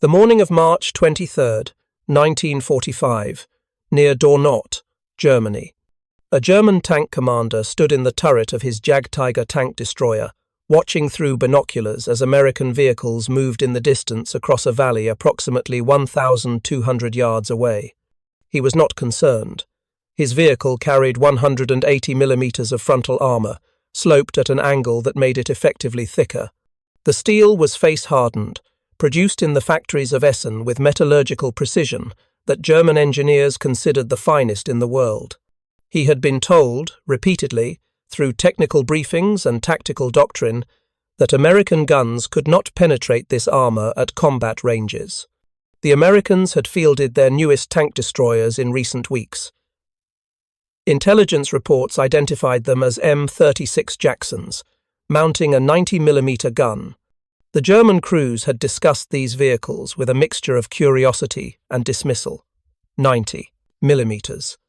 The morning of March 23, 1945, near Dornot, Germany, a German tank commander stood in the turret of his Jagdtiger tank destroyer, watching through binoculars as American vehicles moved in the distance across a valley approximately 1,200 yards away. He was not concerned. His vehicle carried 180 millimeters of frontal armor, sloped at an angle that made it effectively thicker. The steel was face-hardened, produced in the factories of Essen with metallurgical precision that German engineers considered the finest in the world. He had been told, repeatedly, through technical briefings and tactical doctrine, that American guns could not penetrate this armor at combat ranges. The Americans had fielded their newest tank destroyers in recent weeks. Intelligence reports identified them as M36 Jacksons, mounting a 90mm gun. The German crews had discussed these vehicles with a mixture of curiosity and dismissal. 90 millimeters.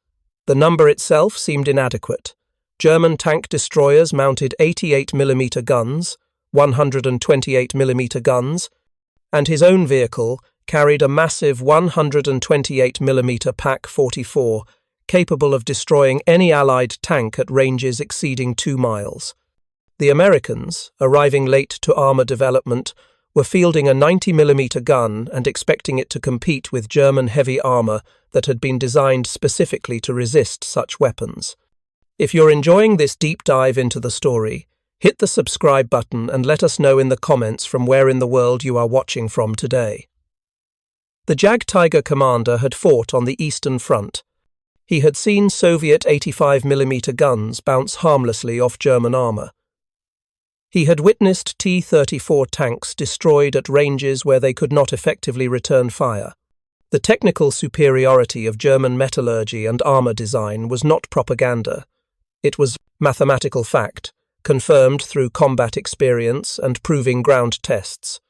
The number itself seemed inadequate. German tank destroyers mounted 88mm guns, 128mm guns, and his own vehicle carried a massive 128mm PaK-44, capable of destroying any Allied tank at ranges exceeding 2 miles. The Americans, arriving late to armor development, were fielding a 90mm gun and expecting it to compete with German heavy armor that had been designed specifically to resist such weapons. If you're enjoying this deep dive into the story, hit the subscribe button and let us know in the comments from where in the world you are watching from today. The Jagdtiger commander had fought on the Eastern Front. He had seen Soviet 85mm guns bounce harmlessly off German armor. He had witnessed T-34 tanks destroyed at ranges where they could not effectively return fire. The technical superiority of German metallurgy and armor design was not propaganda. It was mathematical fact, confirmed through combat experience and proving ground tests.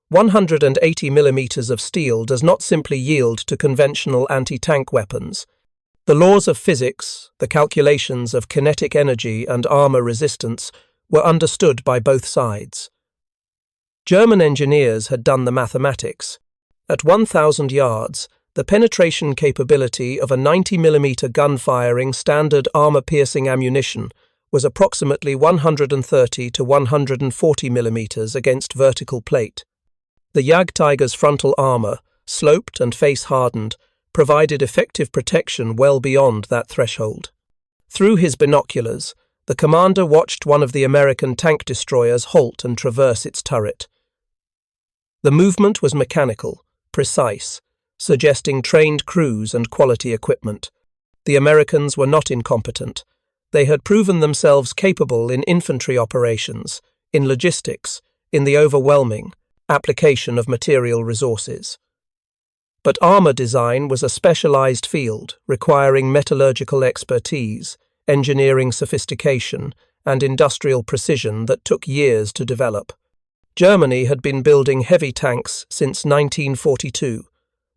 180 millimeters of steel does not simply yield to conventional anti-tank weapons. The laws of physics, the calculations of kinetic energy and armor resistance were understood by both sides. German engineers had done the mathematics. At 1,000 yards, the penetration capability of a 90mm gun-firing standard armor-piercing ammunition was approximately 130 to 140 millimeters against vertical plate. The Jagdtiger's frontal armor, sloped and face-hardened, provided effective protection well beyond that threshold. Through his binoculars, the commander watched one of the American tank destroyers halt and traverse its turret. The movement was mechanical, precise, suggesting trained crews and quality equipment. The Americans were not incompetent. They had proven themselves capable in infantry operations, in logistics, in the overwhelming application of material resources. But armor design was a specialized field requiring metallurgical expertise, engineering sophistication, and industrial precision that took years to develop. Germany had been building heavy tanks since 1942.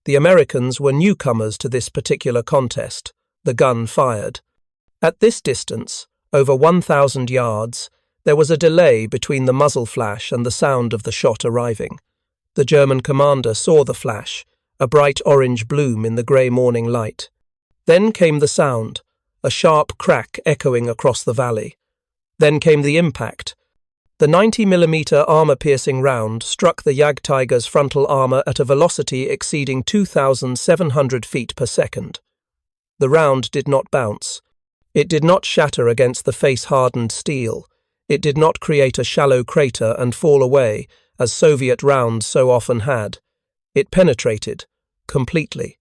The Americans were newcomers to this particular contest. The gun fired. At this distance, over 1,000 yards, there was a delay between the muzzle flash and the sound of the shot arriving. The German commander saw the flash, a bright orange bloom in the grey morning light. Then came the sound, a sharp crack echoing across the valley. Then came the impact. The 90mm armor-piercing round struck the Jagdtiger's frontal armor at a velocity exceeding 2,700 feet per second. The round did not bounce. It did not shatter against the face-hardened steel. It did not create a shallow crater and fall away, as Soviet rounds so often had. It penetrated, completely.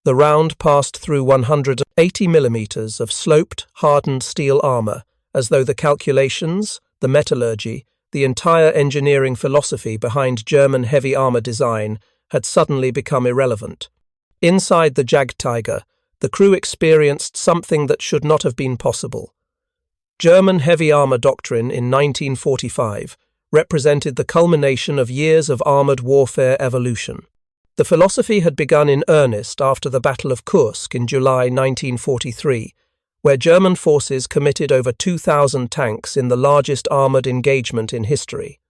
The round passed through 180 millimeters of sloped, hardened steel armor, as though the calculations, the metallurgy, the entire engineering philosophy behind German heavy armor design had suddenly become irrelevant. Inside the Jagdtiger, the crew experienced something that should not have been possible. German heavy armor doctrine in 1945 represented the culmination of years of armored warfare evolution. The philosophy had begun in earnest after the Battle of Kursk in July 1943, where German forces committed over 2,000 tanks in the largest armoured engagement in history.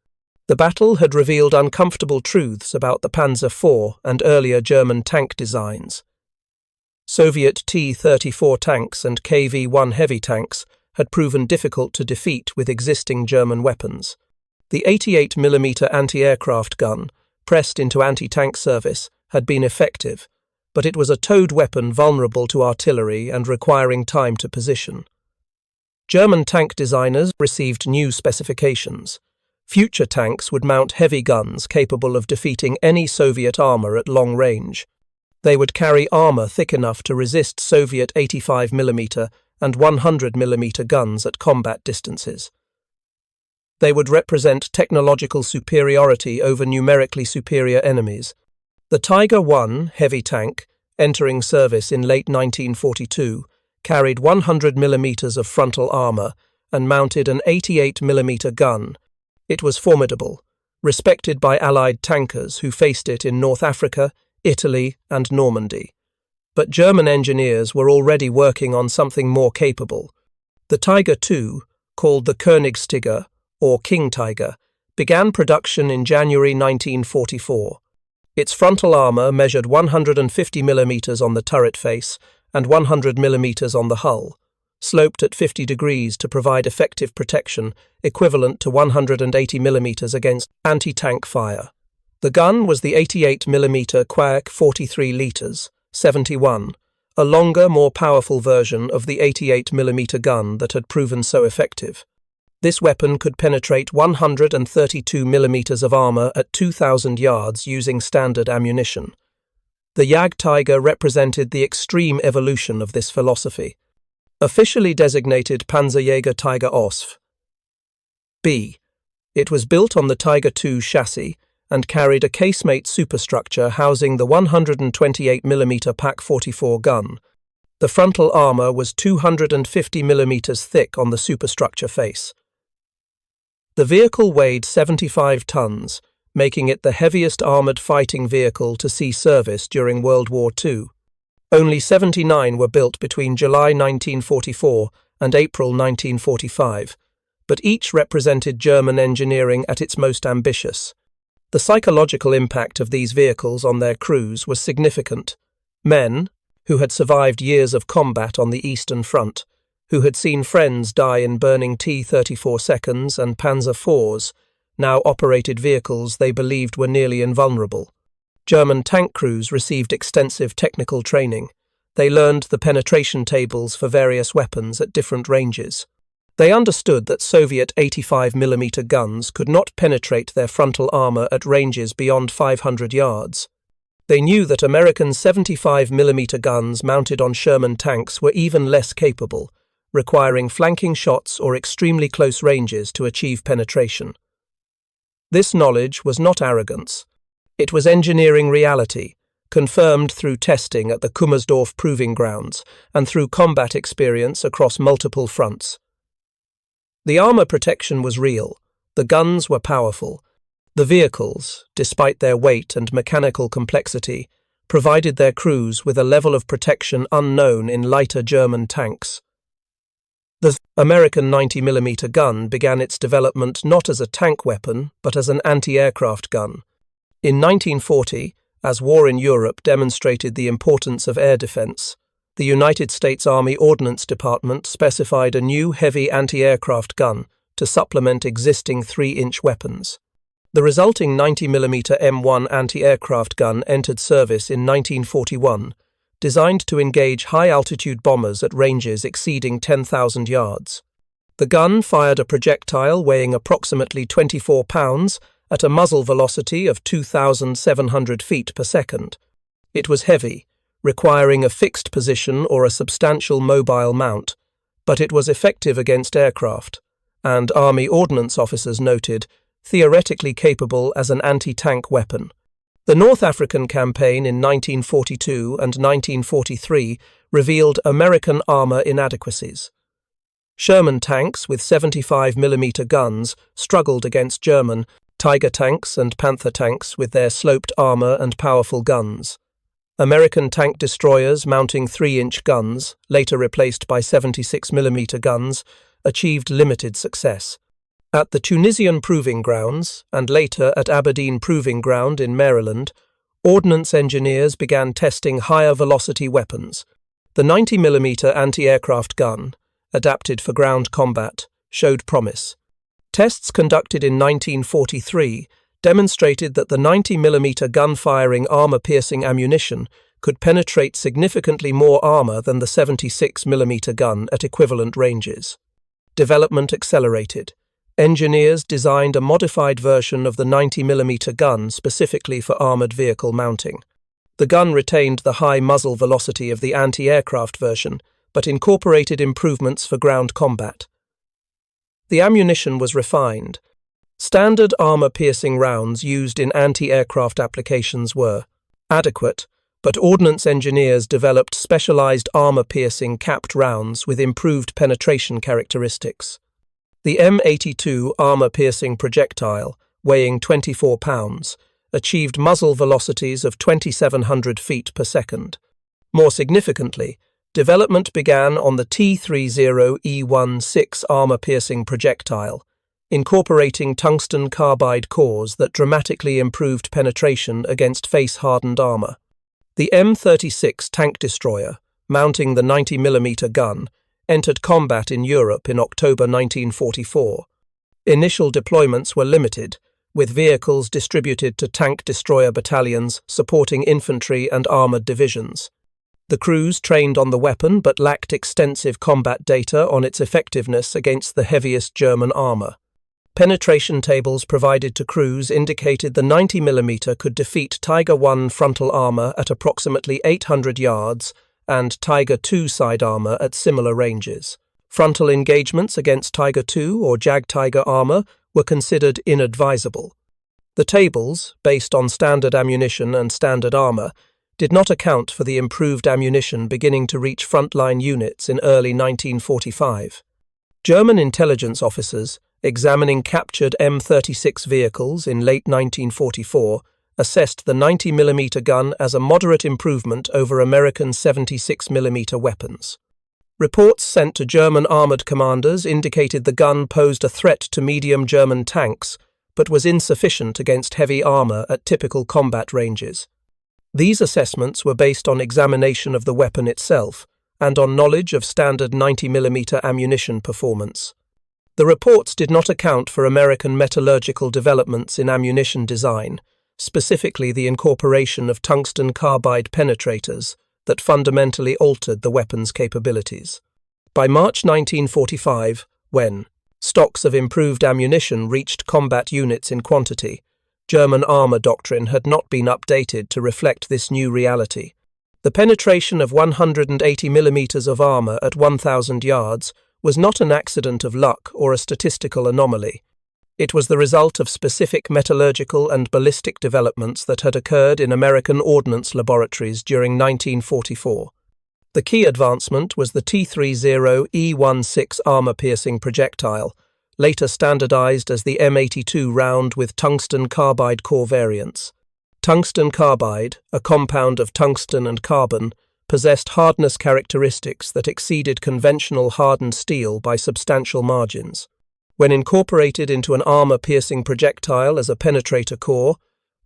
The battle had revealed uncomfortable truths about the Panzer IV and earlier German tank designs. Soviet T-34 tanks and KV-1 heavy tanks had proven difficult to defeat with existing German weapons. The 88mm anti-aircraft gun, pressed into anti-tank service, had been effective, but it was a towed weapon vulnerable to artillery and requiring time to position. German tank designers received new specifications. Future tanks would mount heavy guns capable of defeating any Soviet armor at long range. They would carry armor thick enough to resist Soviet 85mm and 100mm guns at combat distances. They would represent technological superiority over numerically superior enemies. The Tiger I heavy tank, entering service in late 1942, carried 100mm of frontal armor and mounted an 88mm gun. It was formidable, respected by Allied tankers who faced it in North Africa, Italy, and Normandy. But German engineers were already working on something more capable. The Tiger II, called the Königstiger, or King Tiger, began production in January 1944. Its frontal armor measured 150mm on the turret face and 100mm on the hull, sloped at 50 degrees to provide effective protection equivalent to 180mm against anti-tank fire. The gun was the 88mm Quark 43 liters, 71, a longer, more powerful version of the 88mm gun that had proven so effective. This weapon could penetrate 132mm of armor at 2,000 yards using standard ammunition. The Jagdtiger represented the extreme evolution of this philosophy. Officially designated Panzerjäger Tiger Osv. B. It was built on the Tiger II chassis and carried a casemate superstructure housing the 128mm Pak 44 gun. The frontal armor was 250mm thick on the superstructure face. The vehicle weighed 75 tons, making it the heaviest armored fighting vehicle to see service during World War II. Only 79 were built between July 1944 and April 1945, but each represented German engineering at its most ambitious. The psychological impact of these vehicles on their crews was significant. Men, who had survived years of combat on the Eastern Front, who had seen friends die in burning T-34 seconds and Panzer IVs, now operated vehicles they believed were nearly invulnerable. German tank crews received extensive technical training. They learned the penetration tables for various weapons at different ranges. They understood that Soviet 85mm guns could not penetrate their frontal armor at ranges beyond 500 yards. They knew that American 75mm guns mounted on Sherman tanks were even less capable, requiring flanking shots or extremely close ranges to achieve penetration. This knowledge was not arrogance. It was engineering reality, confirmed through testing at the Kummersdorf proving grounds and through combat experience across multiple fronts. The armor protection was real, the guns were powerful. The vehicles, despite their weight and mechanical complexity, provided their crews with a level of protection unknown in lighter German tanks. The American 90mm gun began its development not as a tank weapon, but as an anti-aircraft gun. In 1940, as war in Europe demonstrated the importance of air defense, the United States Army Ordnance Department specified a new heavy anti-aircraft gun to supplement existing 3-inch weapons. The resulting 90mm M1 anti-aircraft gun entered service in 1941, designed to engage high-altitude bombers at ranges exceeding 10,000 yards. The gun fired a projectile weighing approximately 24 pounds at a muzzle velocity of 2,700 feet per second. It was heavy, requiring a fixed position or a substantial mobile mount, but it was effective against aircraft, and Army ordnance officers noted, theoretically capable as an anti-tank weapon. The North African campaign in 1942 and 1943 revealed American armor inadequacies. Sherman tanks with 75mm guns struggled against German Tiger tanks and Panther tanks with their sloped armor and powerful guns. American tank destroyers mounting 3-inch guns, later replaced by 76mm guns, achieved limited success. At the Tunisian Proving Grounds, and later at Aberdeen Proving Ground in Maryland, ordnance engineers began testing higher velocity weapons. The 90mm anti-aircraft gun, adapted for ground combat, showed promise. Tests conducted in 1943 demonstrated that the 90mm gun-firing armor-piercing ammunition could penetrate significantly more armor than the 76mm gun at equivalent ranges. Development accelerated. Engineers designed a modified version of the 90mm gun specifically for armored vehicle mounting. The gun retained the high muzzle velocity of the anti-aircraft version, but incorporated improvements for ground combat. The ammunition was refined. Standard armor-piercing rounds used in anti-aircraft applications were adequate, but ordnance engineers developed specialized armor-piercing capped rounds with improved penetration characteristics. The M82 armor-piercing projectile, weighing 24 pounds, achieved muzzle velocities of 2,700 feet per second. More significantly, development began on the T30E16 armor-piercing projectile, incorporating tungsten carbide cores that dramatically improved penetration against face-hardened armor. The M36 tank destroyer, mounting the 90mm gun, entered combat in Europe in October 1944. Initial deployments were limited, with vehicles distributed to tank destroyer battalions supporting infantry and armored divisions. The crews trained on the weapon but lacked extensive combat data on its effectiveness against the heaviest German armor. Penetration tables provided to crews indicated the 90mm could defeat Tiger I frontal armor at approximately 800 yards and Tiger II side armor at similar ranges. Frontal engagements against Tiger II or Jagdtiger armor were considered inadvisable. The tables, based on standard ammunition and standard armor, did not account for the improved ammunition beginning to reach frontline units in early 1945. German intelligence officers, examining captured M36 vehicles in late 1944, assessed the 90mm gun as a moderate improvement over American 76mm weapons. Reports sent to German armored commanders indicated the gun posed a threat to medium German tanks, but was insufficient against heavy armor at typical combat ranges. These assessments were based on examination of the weapon itself and on knowledge of standard 90mm ammunition performance. The reports did not account for American metallurgical developments in ammunition design, specifically the incorporation of tungsten carbide penetrators that fundamentally altered the weapon's capabilities. By March 1945, when stocks of improved ammunition reached combat units in quantity, German armor doctrine had not been updated to reflect this new reality. The penetration of 180mm of armor at 1,000 yards was not an accident of luck or a statistical anomaly. It was the result of specific metallurgical and ballistic developments that had occurred in American ordnance laboratories during 1944. The key advancement was the T30E16 armor-piercing projectile, later standardized as the M82 round with tungsten carbide core variants. Tungsten carbide, a compound of tungsten and carbon, possessed hardness characteristics that exceeded conventional hardened steel by substantial margins. When incorporated into an armor-piercing projectile as a penetrator core,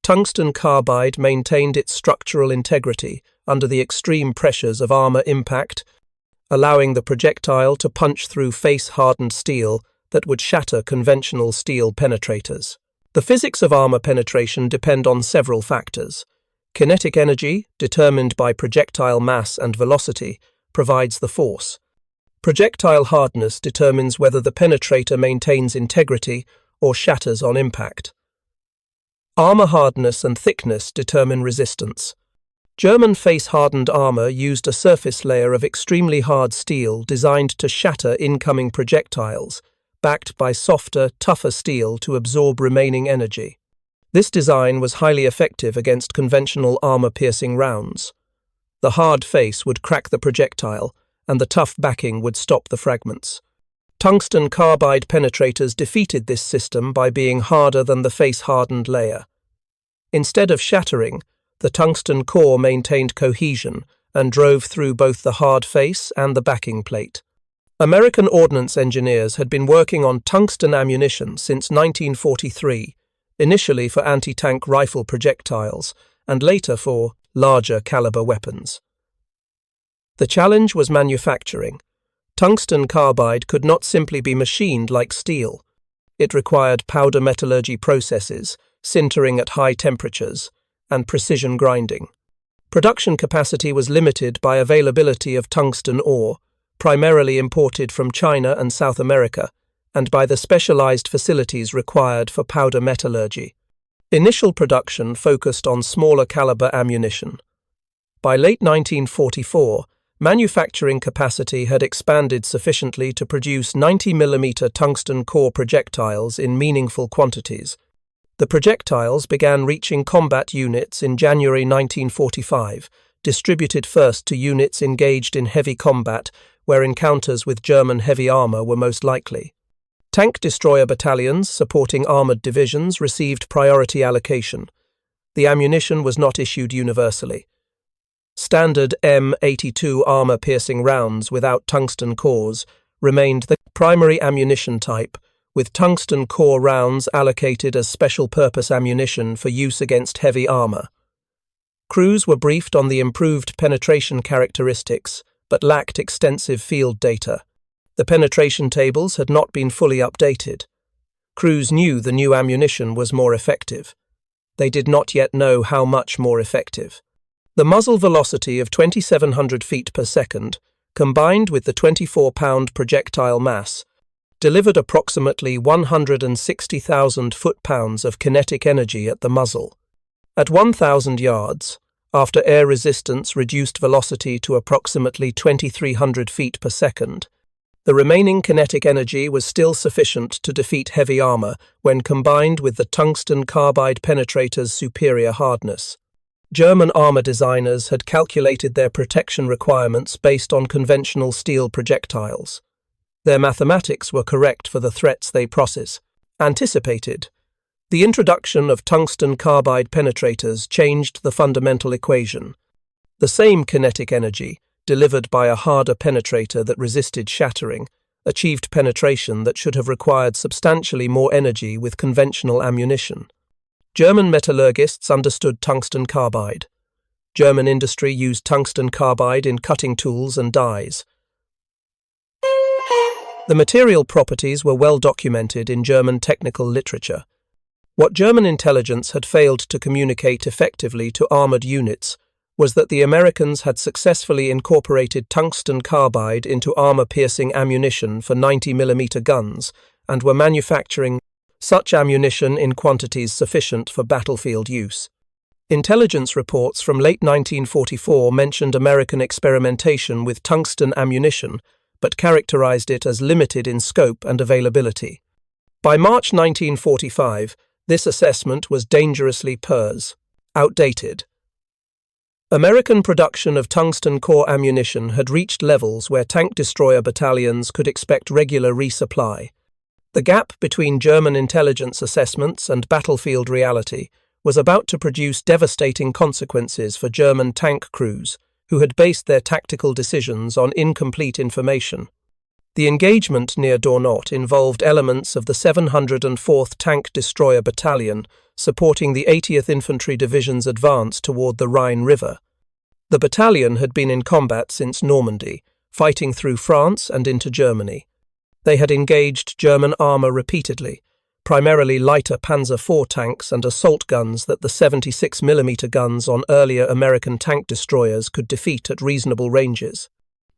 tungsten carbide maintained its structural integrity under the extreme pressures of armor impact, allowing the projectile to punch through face-hardened steel that would shatter conventional steel penetrators. The physics of armor penetration depend on several factors. Kinetic energy, determined by projectile mass and velocity, provides the force. Projectile hardness determines whether the penetrator maintains integrity or shatters on impact. Armor hardness and thickness determine resistance. German face-hardened armor used a surface layer of extremely hard steel designed to shatter incoming projectiles, backed by softer, tougher steel to absorb remaining energy. This design was highly effective against conventional armor-piercing rounds. The hard face would crack the projectile, and the tough backing would stop the fragments. Tungsten carbide penetrators defeated this system by being harder than the face-hardened layer. Instead of shattering, the tungsten core maintained cohesion and drove through both the hard face and the backing plate. American ordnance engineers had been working on tungsten ammunition since 1943, initially for anti-tank rifle projectiles and later for larger caliber weapons. The challenge was manufacturing. Tungsten carbide could not simply be machined like steel. It required powder metallurgy processes, sintering at high temperatures, and precision grinding. Production capacity was limited by availability of tungsten ore, primarily imported from China and South America, and by the specialized facilities required for powder metallurgy. Initial production focused on smaller caliber ammunition. By late 1944, manufacturing capacity had expanded sufficiently to produce 90mm tungsten core projectiles in meaningful quantities. The projectiles began reaching combat units in January 1945, distributed first to units engaged in heavy combat, where encounters with German heavy armor were most likely. Tank destroyer battalions supporting armored divisions received priority allocation. The ammunition was not issued universally. Standard M82 armor-piercing rounds without tungsten cores remained the primary ammunition type, with tungsten core rounds allocated as special-purpose ammunition for use against heavy armor. Crews were briefed on the improved penetration characteristics, but lacked extensive field data. The penetration tables had not been fully updated. Crews knew the new ammunition was more effective. They did not yet know how much more effective. The muzzle velocity of 2,700 feet per second, combined with the 24-pound projectile mass, delivered approximately 160,000 foot-pounds of kinetic energy at the muzzle. At 1,000 yards, after air resistance reduced velocity to approximately 2,300 feet per second, the remaining kinetic energy was still sufficient to defeat heavy armor when combined with the tungsten carbide penetrator's superior hardness. German armor designers had calculated their protection requirements based on conventional steel projectiles. Their mathematics were correct for the threats they anticipated. The introduction of tungsten carbide penetrators changed the fundamental equation. The same kinetic energy, delivered by a harder penetrator that resisted shattering, achieved penetration that should have required substantially more energy with conventional ammunition. German metallurgists understood tungsten carbide. German industry used tungsten carbide in cutting tools and dies. The material properties were well documented in German technical literature. What German intelligence had failed to communicate effectively to armored units was that the Americans had successfully incorporated tungsten carbide into armor-piercing ammunition for 90mm guns and were manufacturing such ammunition in quantities sufficient for battlefield use. Intelligence reports from late 1944 mentioned American experimentation with tungsten ammunition, but characterized it as limited in scope and availability. By March 1945, this assessment was dangerously outdated. American production of tungsten core ammunition had reached levels where tank destroyer battalions could expect regular resupply. The gap between German intelligence assessments and battlefield reality was about to produce devastating consequences for German tank crews, who had based their tactical decisions on incomplete information. The engagement near Dornot involved elements of the 704th Tank Destroyer Battalion supporting the 80th Infantry Division's advance toward the Rhine River. The battalion had been in combat since Normandy, fighting through France and into Germany. They had engaged German armor repeatedly, primarily lighter Panzer IV tanks and assault guns that the 76mm guns on earlier American tank destroyers could defeat at reasonable ranges.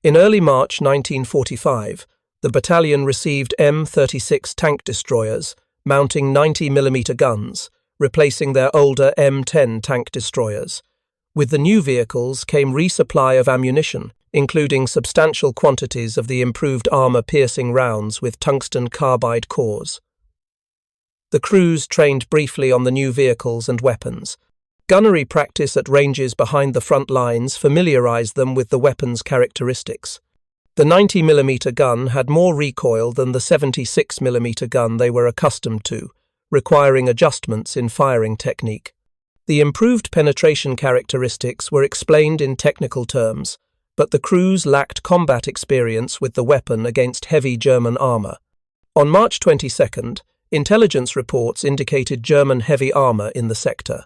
In early March 1945, the battalion received M36 tank destroyers, mounting 90mm guns, replacing their older M10 tank destroyers. With the new vehicles came resupply of ammunition, including substantial quantities of the improved armor-piercing rounds with tungsten carbide cores. The crews trained briefly on the new vehicles and weapons. Gunnery practice at ranges behind the front lines familiarized them with the weapon's characteristics. The 90mm gun had more recoil than the 76mm gun they were accustomed to, requiring adjustments in firing technique. The improved penetration characteristics were explained in technical terms. but the crews lacked combat experience with the weapon against heavy German armour. On March 22nd, intelligence reports indicated German heavy armour in the sector.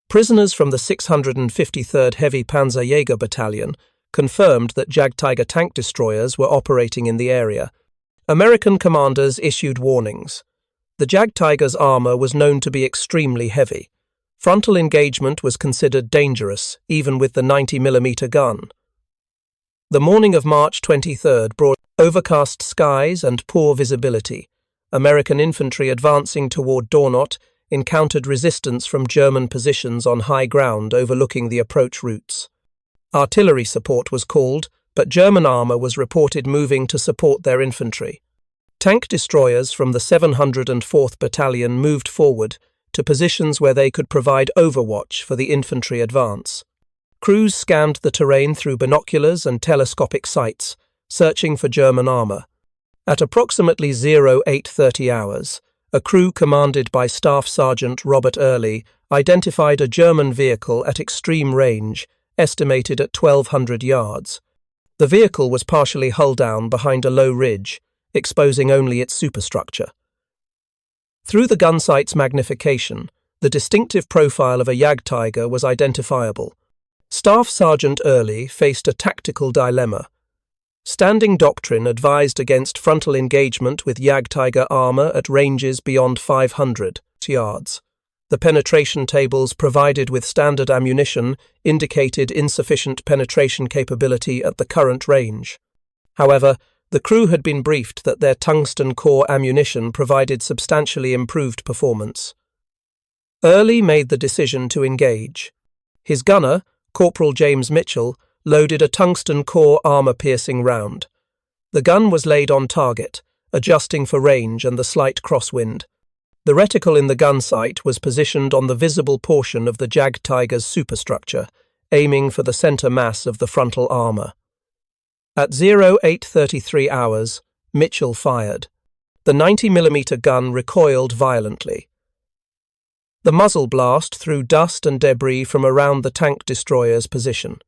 Prisoners from the 653rd Heavy Panzerjäger Battalion confirmed that Jagdtiger tank destroyers were operating in the area. American commanders issued warnings. The Jagdtiger's armour was known to be extremely heavy. Frontal engagement was considered dangerous, even with the 90mm gun. The morning of March 23rd brought overcast skies and poor visibility. American infantry advancing toward Dornot encountered resistance from German positions on high ground overlooking the approach routes. Artillery support was called, but German armour was reported moving to support their infantry. Tank destroyers from the 704th Battalion moved forward to positions where they could provide overwatch for the infantry advance. Crews scanned the terrain through binoculars and telescopic sights, searching for German armour. At approximately 0830 hours, a crew commanded by Staff Sergeant Robert Early identified a German vehicle at extreme range, estimated at 1,200 yards. The vehicle was partially hull down behind a low ridge, exposing only its superstructure. Through the gun sight's magnification, the distinctive profile of a Jagdtiger was identifiable. Staff Sergeant Early faced a tactical dilemma. Standing doctrine advised against frontal engagement with Jagdtiger armour at ranges beyond 500 yards. The penetration tables provided with standard ammunition indicated insufficient penetration capability at the current range. However, the crew had been briefed that their tungsten core ammunition provided substantially improved performance. Early made the decision to engage. His gunner, Corporal James Mitchell, loaded a tungsten core armour-piercing round. The gun was laid on target, adjusting for range and the slight crosswind. The reticle in the gun sight was positioned on the visible portion of the Jagdtiger's superstructure, aiming for the centre mass of the frontal armour. At 0833 hours, Mitchell fired. The 90mm gun recoiled violently. The muzzle blast threw dust and debris from around the tank destroyer's position.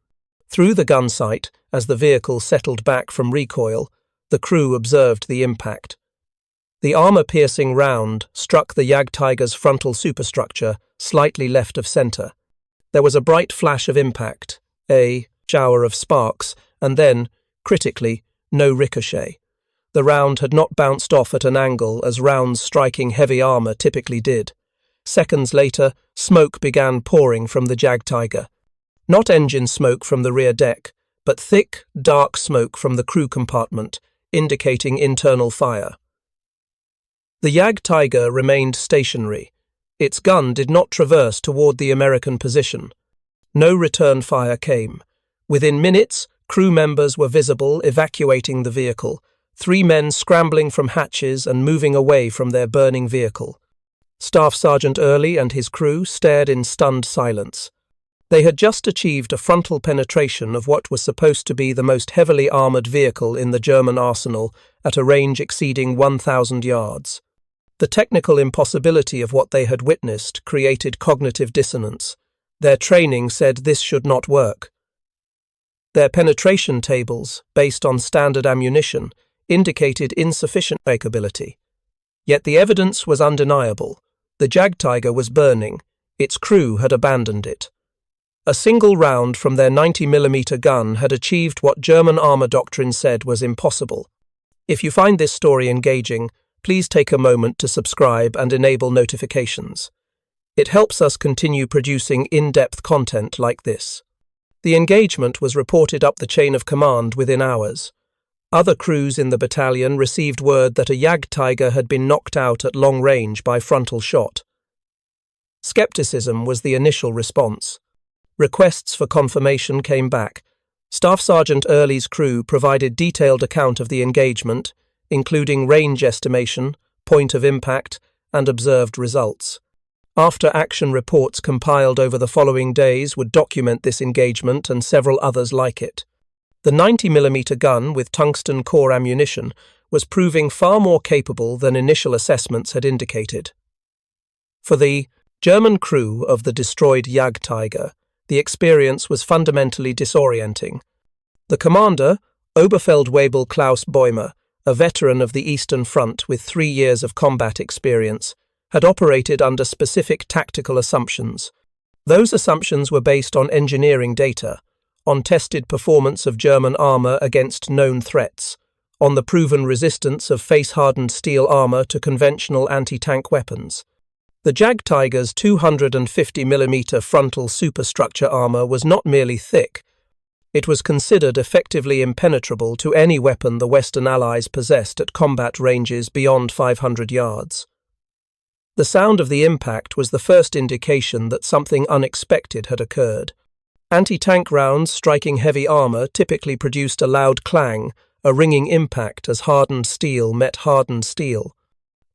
Through the gun sight, as the vehicle settled back from recoil, the crew observed the impact. The armour-piercing round struck the Jagdtiger's frontal superstructure slightly left of centre. There was a bright flash of impact, a shower of sparks, and then, critically, no ricochet. The round had not bounced off at an angle as rounds striking heavy armour typically did. Seconds later, smoke began pouring from the Jagdtiger. Not engine smoke from the rear deck, but thick, dark smoke from the crew compartment, indicating internal fire. The Jagdtiger remained stationary. Its gun did not traverse toward the American position. No return fire came. Within minutes, crew members were visible evacuating the vehicle, 3 men scrambling from hatches and moving away from their burning vehicle. Staff Sergeant Early and his crew stared in stunned silence. They had just achieved a frontal penetration of what was supposed to be the most heavily armoured vehicle in the German arsenal at a range exceeding 1,000 yards. The technical impossibility of what they had witnessed created cognitive dissonance. Their training said this should not work. Their penetration tables, based on standard ammunition, indicated insufficient capability. Yet the evidence was undeniable. The Jagdtiger was burning. Its crew had abandoned it. A single round from their 90mm gun had achieved what German armour doctrine said was impossible. If you find this story engaging, please take a moment to subscribe and enable notifications. It helps us continue producing in-depth content like this. The engagement was reported up the chain of command within hours. Other crews in the battalion received word that a Jagdtiger had been knocked out at long range by frontal shot. Skepticism was the initial response. Requests for confirmation came back. Staff Sergeant Early's crew provided detailed account of the engagement, including range estimation, point of impact, and observed results. After-action reports compiled over the following days would document this engagement and several others like it. The 90mm gun with tungsten core ammunition was proving far more capable than initial assessments had indicated. For the German crew of the destroyed Jagdtiger, the experience was fundamentally disorienting. The commander, Oberfeldwebel Klaus Bäumer, a veteran of the Eastern Front with 3 years of combat experience, had operated under specific tactical assumptions. Those assumptions were based on engineering data, on tested performance of German armor against known threats, on the proven resistance of face-hardened steel armor to conventional anti-tank weapons. The Jagdtiger's 250mm frontal superstructure armor was not merely thick, it was considered effectively impenetrable to any weapon the Western Allies possessed at combat ranges beyond 500 yards. The sound of the impact was the first indication that something unexpected had occurred. Anti-tank rounds striking heavy armor typically produced a loud clang, a ringing impact as hardened steel met hardened steel.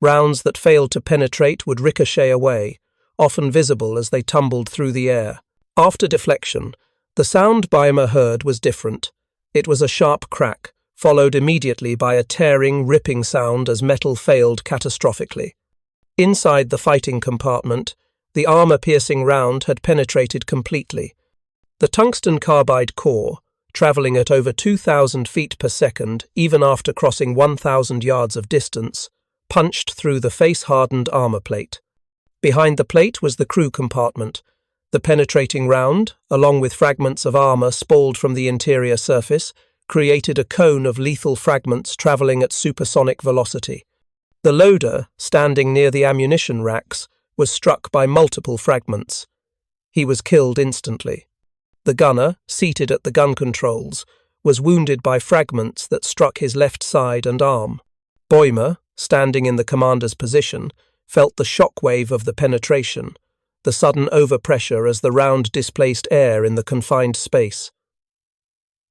Rounds that failed to penetrate would ricochet away, often visible as they tumbled through the air. After deflection, the sound Bäumer heard was different. It was a sharp crack, followed immediately by a tearing, ripping sound as metal failed catastrophically. Inside the fighting compartment, the armor-piercing round had penetrated completely. The tungsten carbide core, traveling at over 2,000 feet per second even after crossing 1,000 yards of distance, punched through the face-hardened armor plate. Behind the plate was the crew compartment. The penetrating round, along with fragments of armor spalled from the interior surface, created a cone of lethal fragments traveling at supersonic velocity. The loader, standing near the ammunition racks, was struck by multiple fragments. He was killed instantly. The gunner, seated at the gun controls, was wounded by fragments that struck his left side and arm. Bäumer, standing in the commander's position, felt the shockwave of the penetration, the sudden overpressure as the round displaced air in the confined space.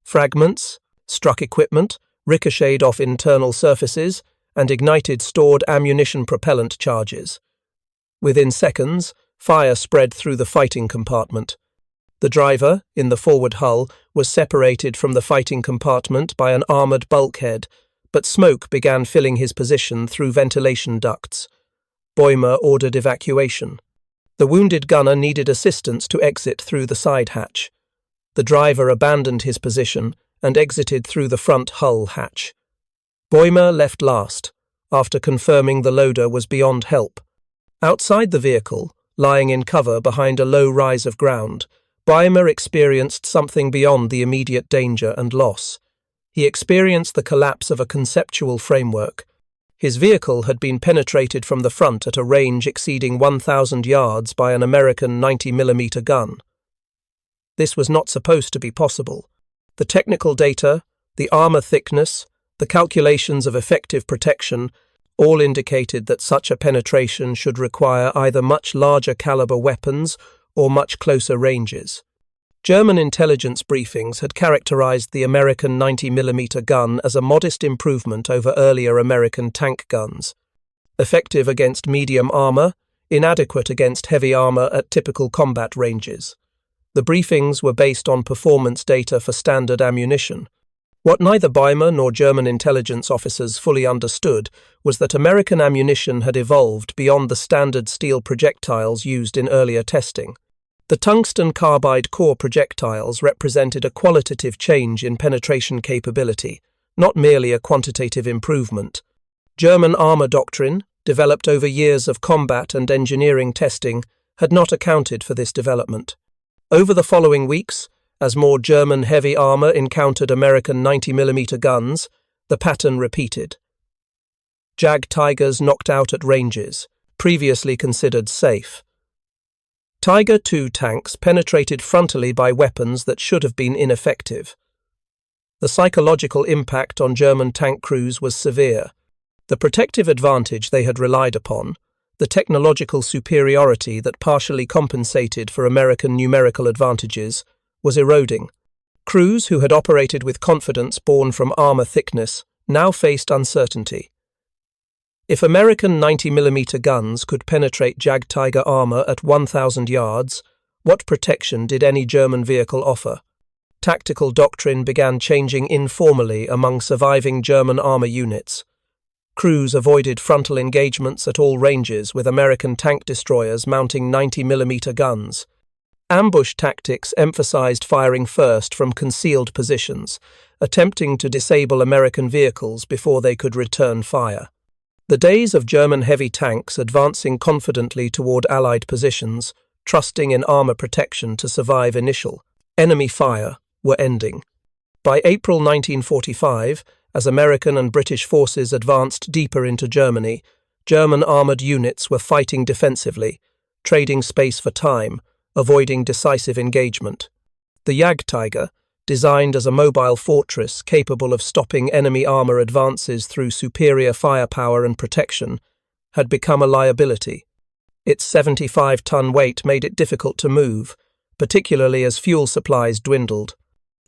Fragments struck equipment, ricocheted off internal surfaces, and ignited stored ammunition propellant charges. Within seconds, fire spread through the fighting compartment. The driver, in the forward hull, was separated from the fighting compartment by an armoured bulkhead, but smoke began filling his position through ventilation ducts. Bäumer ordered evacuation. The wounded gunner needed assistance to exit through the side hatch. The driver abandoned his position and exited through the front hull hatch. Bäumer left last, after confirming the loader was beyond help. Outside the vehicle, lying in cover behind a low rise of ground, Bäumer experienced something beyond the immediate danger and loss. He experienced the collapse of a conceptual framework. His vehicle had been penetrated from the front at a range exceeding 1,000 yards by an American 90mm gun. This was not supposed to be possible. The technical data, the armor thickness, the calculations of effective protection, all indicated that such a penetration should require either much larger caliber weapons or much closer ranges. German intelligence briefings had characterized the American 90mm gun as a modest improvement over earlier American tank guns. Effective against medium armor, inadequate against heavy armor at typical combat ranges. The briefings were based on performance data for standard ammunition. What neither Bäumer nor German intelligence officers fully understood was that American ammunition had evolved beyond the standard steel projectiles used in earlier testing. The tungsten carbide core projectiles represented a qualitative change in penetration capability, not merely a quantitative improvement. German armor doctrine, developed over years of combat and engineering testing, had not accounted for this development. Over the following weeks, as more German heavy armor encountered American 90mm guns, the pattern repeated. Jagdtigers knocked out at ranges, previously considered safe. Tiger II tanks penetrated frontally by weapons that should have been ineffective. The psychological impact on German tank crews was severe. The protective advantage they had relied upon, the technological superiority that partially compensated for American numerical advantages, was eroding. Crews who had operated with confidence born from armor thickness now faced uncertainty. If American 90mm guns could penetrate Jagdtiger armor at 1,000 yards, what protection did any German vehicle offer? Tactical doctrine began changing informally among surviving German armor units. Crews avoided frontal engagements at all ranges with American tank destroyers mounting 90mm guns. Ambush tactics emphasized firing first from concealed positions, attempting to disable American vehicles before they could return fire. The days of German heavy tanks advancing confidently toward Allied positions, trusting in armor protection to survive initial enemy fire, were ending. By April 1945, as American and British forces advanced deeper into Germany, German armored units were fighting defensively, trading space for time, avoiding decisive engagement. The Jagdtiger, designed as a mobile fortress capable of stopping enemy armor advances through superior firepower and protection, had become a liability. Its 75-ton weight made it difficult to move, particularly as fuel supplies dwindled.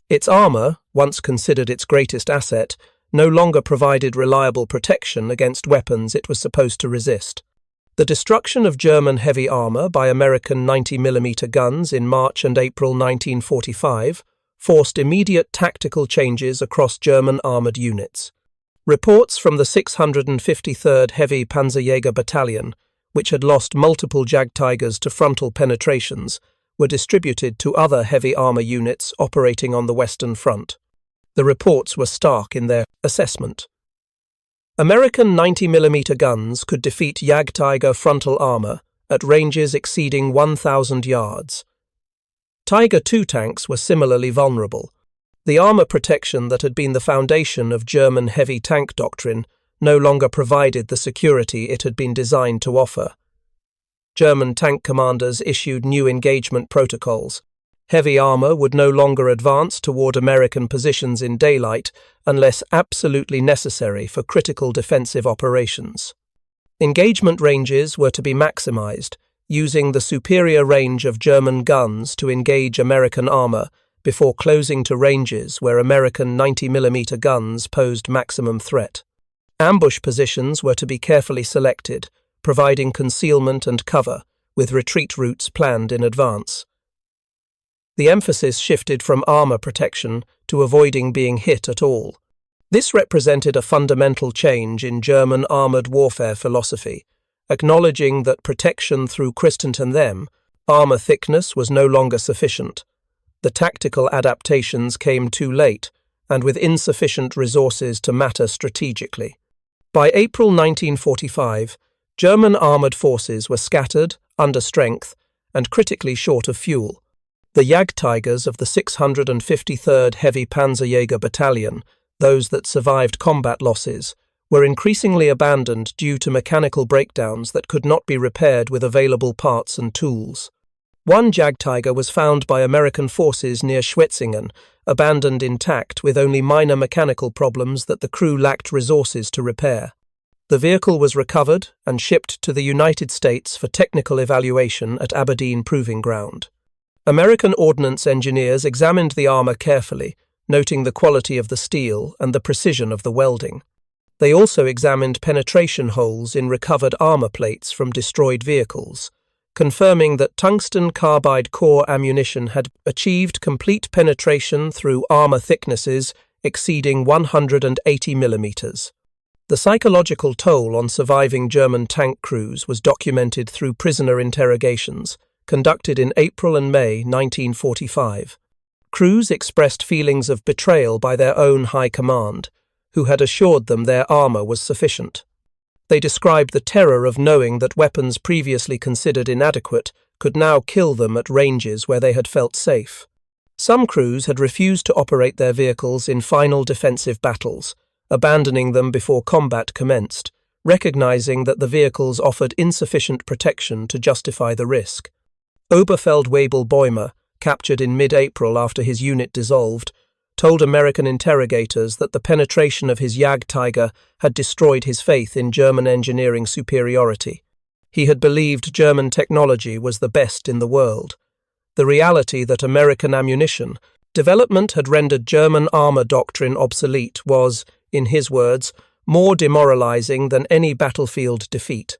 Its armor, once considered its greatest asset, no longer provided reliable protection against weapons it was supposed to resist. The destruction of German heavy armor by American 90mm guns in March and April 1945 forced immediate tactical changes across German armored units. Reports from the 653rd Heavy Panzerjäger Battalion, which had lost multiple Jagdtigers to frontal penetrations, were distributed to other heavy armor units operating on the Western Front. The reports were stark in their assessment. American 90mm guns could defeat Jagdtiger frontal armor at ranges exceeding 1,000 yards. Tiger II tanks were similarly vulnerable. The armor protection that had been the foundation of German heavy tank doctrine no longer provided the security it had been designed to offer. German tank commanders issued new engagement protocols. Heavy armor would no longer advance toward American positions in daylight unless absolutely necessary for critical defensive operations. Engagement ranges were to be maximized, using the superior range of German guns to engage American armor before closing to ranges where American 90mm guns posed maximum threat. Ambush positions were to be carefully selected, providing concealment and cover, with retreat routes planned in advance. The emphasis shifted from armor protection to avoiding being hit at all. This represented a fundamental change in German armored warfare philosophy, acknowledging that protection through Christensen them, armor thickness was no longer sufficient. The tactical adaptations came too late, and with insufficient resources to matter strategically. By April 1945, German armored forces were scattered, under strength, and critically short of fuel. The Jagdtigers of the 653rd Heavy Panzerjäger Battalion, those that survived combat losses, were increasingly abandoned due to mechanical breakdowns that could not be repaired with available parts and tools. One Jagdtiger was found by American forces near Schwetzingen, abandoned intact with only minor mechanical problems that the crew lacked resources to repair. The vehicle was recovered and shipped to the United States for technical evaluation at Aberdeen Proving Ground. American ordnance engineers examined the armor carefully, noting the quality of the steel and the precision of the welding. They also examined penetration holes in recovered armor plates from destroyed vehicles, confirming that tungsten carbide core ammunition had achieved complete penetration through armor thicknesses exceeding 180 millimeters. The psychological toll on surviving German tank crews was documented through prisoner interrogations, conducted in April and May 1945. Crews expressed feelings of betrayal by their own high command, who had assured them their armor was sufficient. They described the terror of knowing that weapons previously considered inadequate could now kill them at ranges where they had felt safe. Some crews had refused to operate their vehicles in final defensive battles, abandoning them before combat commenced, recognizing that the vehicles offered insufficient protection to justify the risk. Oberfeldwebel Bäumer, captured in mid-April after his unit dissolved, told American interrogators that the penetration of his Jagdtiger had destroyed his faith in German engineering superiority. He had believed German technology was the best in the world. The reality that American ammunition development had rendered German armor doctrine obsolete was, in his words, more demoralizing than any battlefield defeat.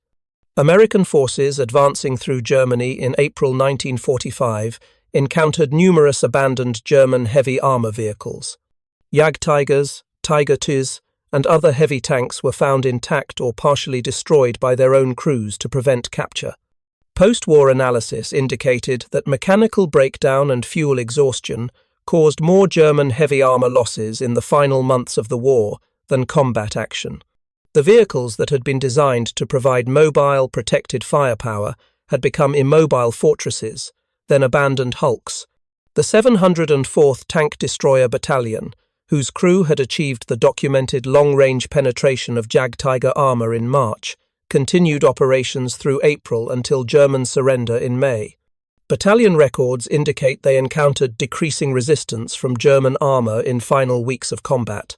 American forces advancing through Germany in April 1945 encountered numerous abandoned German heavy armor vehicles. Jagdtigers, Tiger IIs, and other heavy tanks were found intact or partially destroyed by their own crews to prevent capture. Post-war analysis indicated that mechanical breakdown and fuel exhaustion caused more German heavy armor losses in the final months of the war than combat action. The vehicles that had been designed to provide mobile, protected firepower had become immobile fortresses, then abandoned hulks. The 704th Tank Destroyer Battalion, whose crew had achieved the documented long-range penetration of Jagdtiger armor in March, continued operations through April until German surrender in May. Battalion records indicate they encountered decreasing resistance from German armor in final weeks of combat.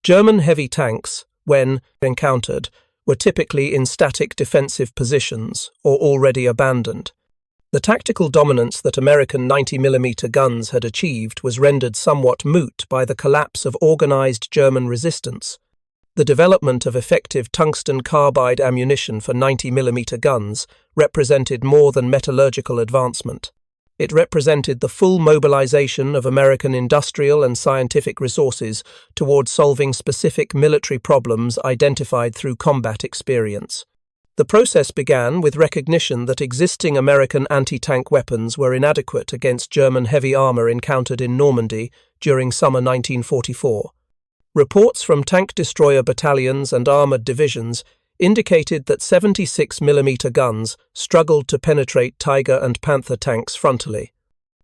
German heavy tanks, when encountered, were typically in static defensive positions or already abandoned. The tactical dominance that American 90mm guns had achieved was rendered somewhat moot by the collapse of organized German resistance. The development of effective tungsten carbide ammunition for 90mm guns represented more than metallurgical advancement. It represented the full mobilization of American industrial and scientific resources towards solving specific military problems identified through combat experience. The process began with recognition that existing American anti-tank weapons were inadequate against German heavy armor encountered in Normandy during summer 1944. Reports from tank destroyer battalions and armored divisions indicated that 76mm guns struggled to penetrate Tiger and Panther tanks frontally.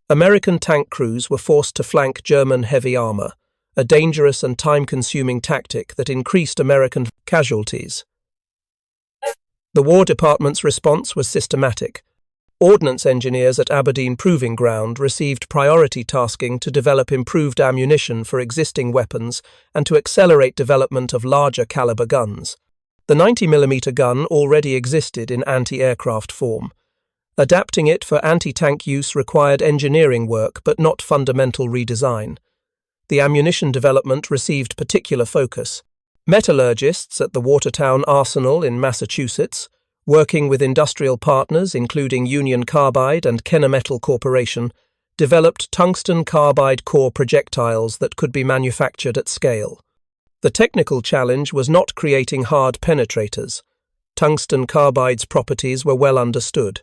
American tank crews were forced to flank German heavy armor, a dangerous and time-consuming tactic that increased American casualties. The War Department's response was systematic. Ordnance engineers at Aberdeen Proving Ground received priority tasking to develop improved ammunition for existing weapons and to accelerate development of larger caliber guns. The 90mm gun already existed in anti-aircraft form. Adapting it for anti-tank use required engineering work but not fundamental redesign. The ammunition development received particular focus. Metallurgists at the Watertown Arsenal in Massachusetts, working with industrial partners including Union Carbide and Kennametal Corporation, developed tungsten carbide core projectiles that could be manufactured at scale. The technical challenge was not creating hard penetrators. Tungsten carbide's properties were well understood.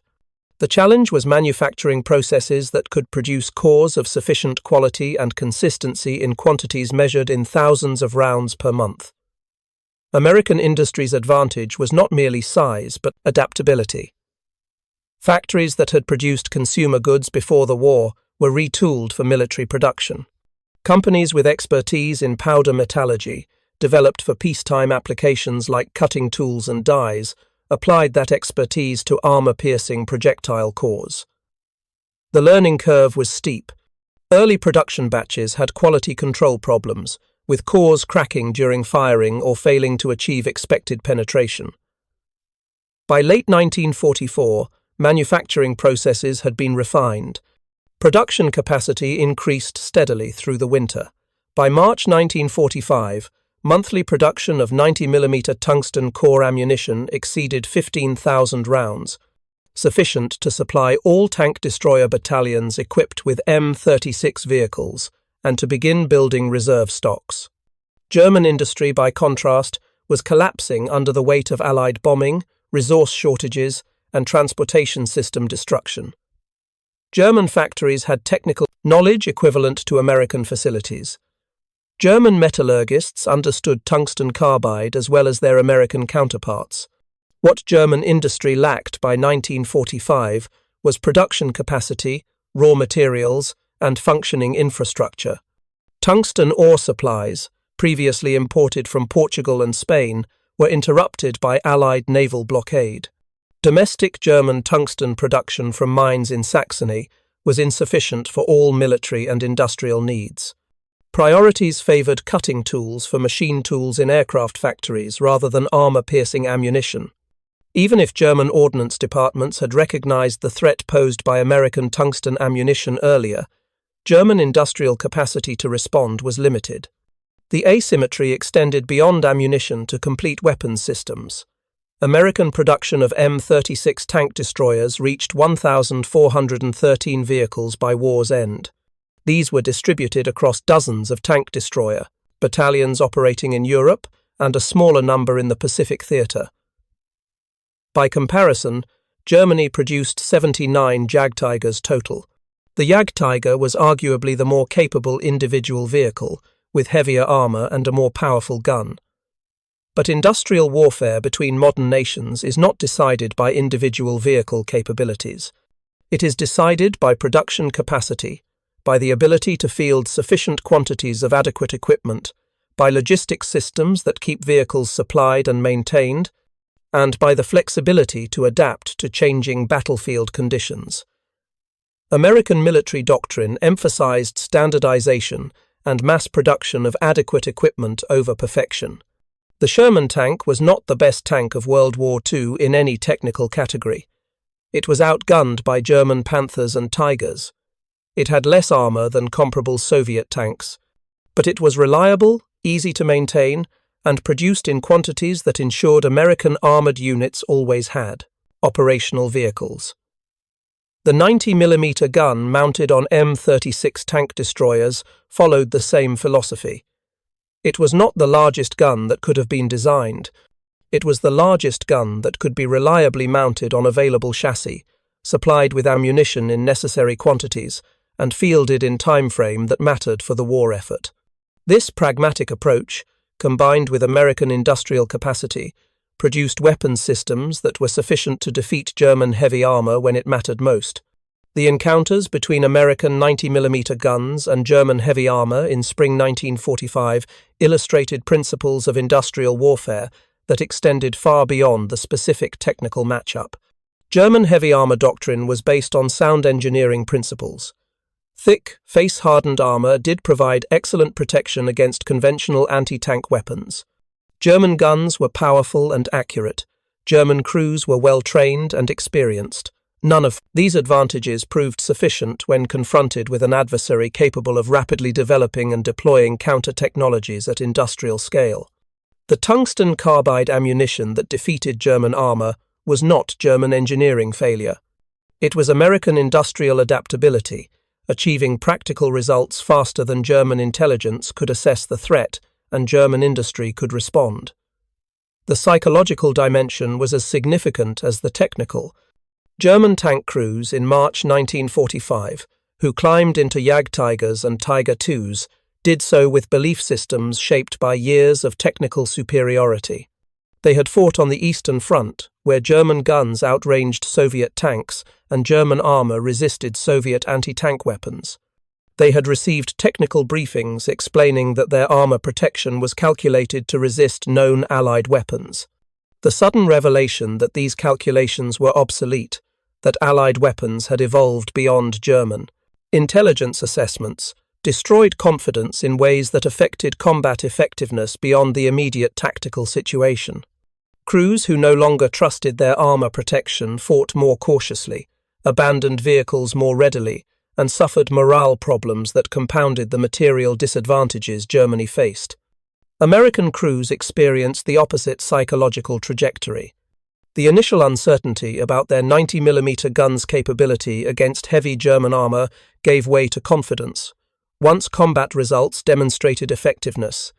The challenge was manufacturing processes that could produce cores of sufficient quality and consistency in quantities measured in thousands of rounds per month. American industry's advantage was not merely size, but adaptability. Factories that had produced consumer goods before the war were retooled for military production. Companies with expertise in powder metallurgy, developed for peacetime applications like cutting tools and dies, applied that expertise to armor-piercing projectile cores. The learning curve was steep. Early production batches had quality control problems, with cores cracking during firing or failing to achieve expected penetration. By late 1944, manufacturing processes had been refined. Production capacity increased steadily through the winter. By March 1945, monthly production of 90mm tungsten core ammunition exceeded 15,000 rounds, sufficient to supply all tank destroyer battalions equipped with M36 vehicles, and to begin building reserve stocks. German industry, by contrast, was collapsing under the weight of Allied bombing, resource shortages, and transportation system destruction. German factories had technical knowledge equivalent to American facilities. German metallurgists understood tungsten carbide as well as their American counterparts. What German industry lacked by 1945 was production capacity, raw materials, and functioning infrastructure. Tungsten ore supplies, previously imported from Portugal and Spain, were interrupted by Allied naval blockade. Domestic German tungsten production from mines in Saxony was insufficient for all military and industrial needs. Priorities favored cutting tools for machine tools in aircraft factories rather than armor-piercing ammunition. Even if German ordnance departments had recognized the threat posed by American tungsten ammunition earlier, German industrial capacity to respond was limited. The asymmetry extended beyond ammunition to complete weapons systems. American production of M36 tank destroyers reached 1,413 vehicles by war's end. These were distributed across dozens of tank destroyer battalions operating in Europe and a smaller number in the Pacific theater. By comparison, Germany produced 79 Jagdtigers total. The Jagdtiger was arguably the more capable individual vehicle, with heavier armour and a more powerful gun. But industrial warfare between modern nations is not decided by individual vehicle capabilities. It is decided by production capacity, by the ability to field sufficient quantities of adequate equipment, by logistics systems that keep vehicles supplied and maintained, and by the flexibility to adapt to changing battlefield conditions. American military doctrine emphasized standardization and mass production of adequate equipment over perfection. The Sherman tank was not the best tank of World War II in any technical category. It was outgunned by German Panthers and Tigers. It had less armour than comparable Soviet tanks, but it was reliable, easy to maintain, and produced in quantities that ensured American armoured units always had operational vehicles. The 90mm gun mounted on M36 tank destroyers followed the same philosophy. It was not the largest gun that could have been designed. It was the largest gun that could be reliably mounted on available chassis, supplied with ammunition in necessary quantities, and fielded in time frame that mattered for the war effort. This pragmatic approach, combined with American industrial capacity, produced weapons systems that were sufficient to defeat German heavy armour when it mattered most. The encounters between American 90mm guns and German heavy armour in spring 1945 illustrated principles of industrial warfare that extended far beyond the specific technical matchup. German heavy armour doctrine was based on sound engineering principles. Thick, face-hardened armour did provide excellent protection against conventional anti-tank weapons. German guns were powerful and accurate. German crews were well-trained and experienced. None of these advantages proved sufficient when confronted with an adversary capable of rapidly developing and deploying counter-technologies at industrial scale. The tungsten carbide ammunition that defeated German armour was not German engineering failure. It was American industrial adaptability, achieving practical results faster than German intelligence could assess the threat and German industry could respond. The psychological dimension was as significant as the technical. German tank crews in March 1945, who climbed into Jagdtigers and Tiger IIs, did so with belief systems shaped by years of technical superiority. They had fought on the Eastern Front, where German guns outranged Soviet tanks and German armour resisted Soviet anti-tank weapons. They had received technical briefings explaining that their armour protection was calculated to resist known Allied weapons. The sudden revelation that these calculations were obsolete, that Allied weapons had evolved beyond German intelligence assessments, destroyed confidence in ways that affected combat effectiveness beyond the immediate tactical situation. Crews who no longer trusted their armour protection fought more cautiously, abandoned vehicles more readily, and suffered morale problems that compounded the material disadvantages Germany faced. American crews experienced the opposite psychological trajectory. The initial uncertainty about their 90mm guns' capability against heavy German armour gave way to confidence. Once combat results demonstrated effectiveness,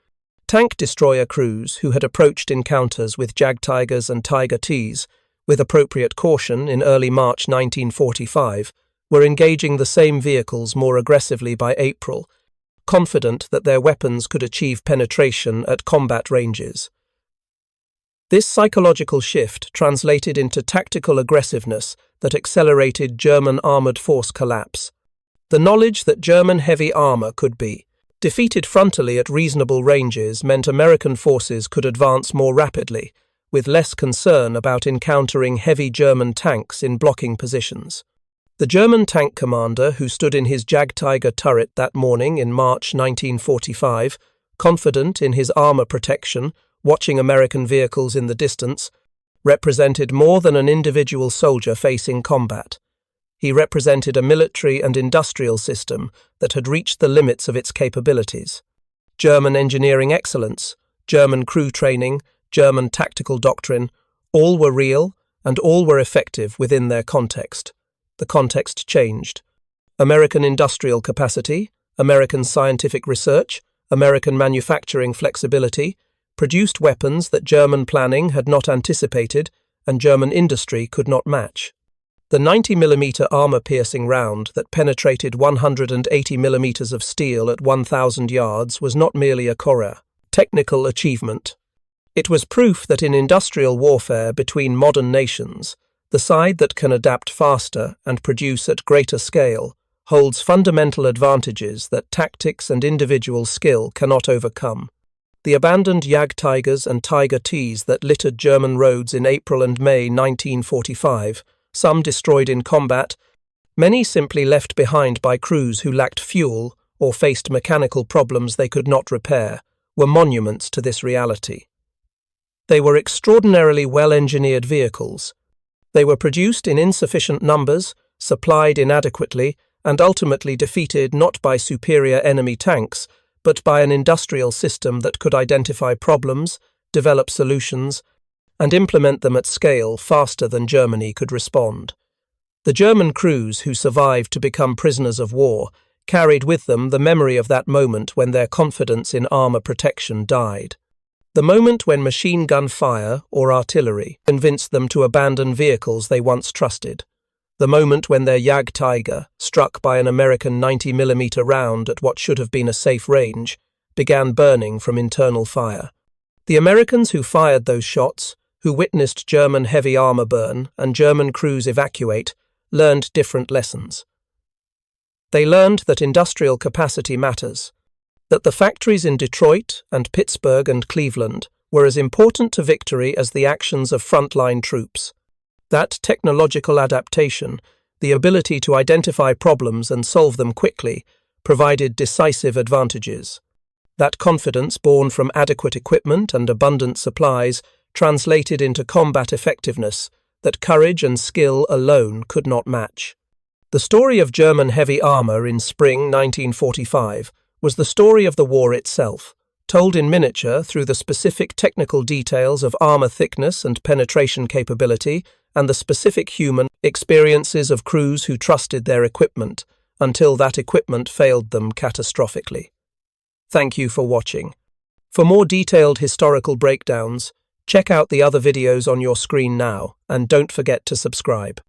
tank destroyer crews who had approached encounters with Jagdtigers and Tiger IIs with appropriate caution in early March 1945 were engaging the same vehicles more aggressively by April, confident that their weapons could achieve penetration at combat ranges. This psychological shift translated into tactical aggressiveness that accelerated German armoured force collapse. The knowledge that German heavy armour could be defeated frontally at reasonable ranges meant American forces could advance more rapidly, with less concern about encountering heavy German tanks in blocking positions. The German tank commander who stood in his Jagdtiger turret that morning in March 1945, confident in his armour protection, watching American vehicles in the distance, represented more than an individual soldier facing combat. He represented a military and industrial system that had reached the limits of its capabilities. German engineering excellence, German crew training, German tactical doctrine, all were real and all were effective within their context. The context changed. American industrial capacity, American scientific research, American manufacturing flexibility produced weapons that German planning had not anticipated and German industry could not match. The 90mm armor-piercing round that penetrated 180mm of steel at 1,000 yards was not merely a technical achievement. It was proof that in industrial warfare between modern nations, the side that can adapt faster and produce at greater scale holds fundamental advantages that tactics and individual skill cannot overcome. The abandoned Jagdtigers and Tiger Ts that littered German roads in April and May 1945, some destroyed in combat, many simply left behind by crews who lacked fuel or faced mechanical problems they could not repair, were monuments to this reality. They were extraordinarily well-engineered vehicles. They were produced in insufficient numbers, supplied inadequately, and ultimately defeated not by superior enemy tanks, but by an industrial system that could identify problems, develop solutions, and implement them at scale faster than Germany could respond. The German crews who survived to become prisoners of war carried with them the memory of that moment when their confidence in armor protection died. The moment when machine gun fire or artillery convinced them to abandon vehicles they once trusted. The moment when their Jagdtiger, struck by an American 90mm round at what should have been a safe range, began burning from internal fire. The Americans who fired those shots, who witnessed German heavy armor burn and German crews evacuate, learned different lessons. They learned that industrial capacity matters, that the factories in Detroit and Pittsburgh and Cleveland were as important to victory as the actions of frontline troops. That technological adaptation, the ability to identify problems and solve them quickly, provided decisive advantages. That confidence, born from adequate equipment and abundant supplies, translated into combat effectiveness that courage and skill alone could not match. The story of German heavy armor in spring 1945 was the story of the war itself, told in miniature through the specific technical details of armor thickness and penetration capability and the specific human experiences of crews who trusted their equipment until that equipment failed them catastrophically. Thank you for watching. For more detailed historical breakdowns, check out the other videos on your screen now, and don't forget to subscribe.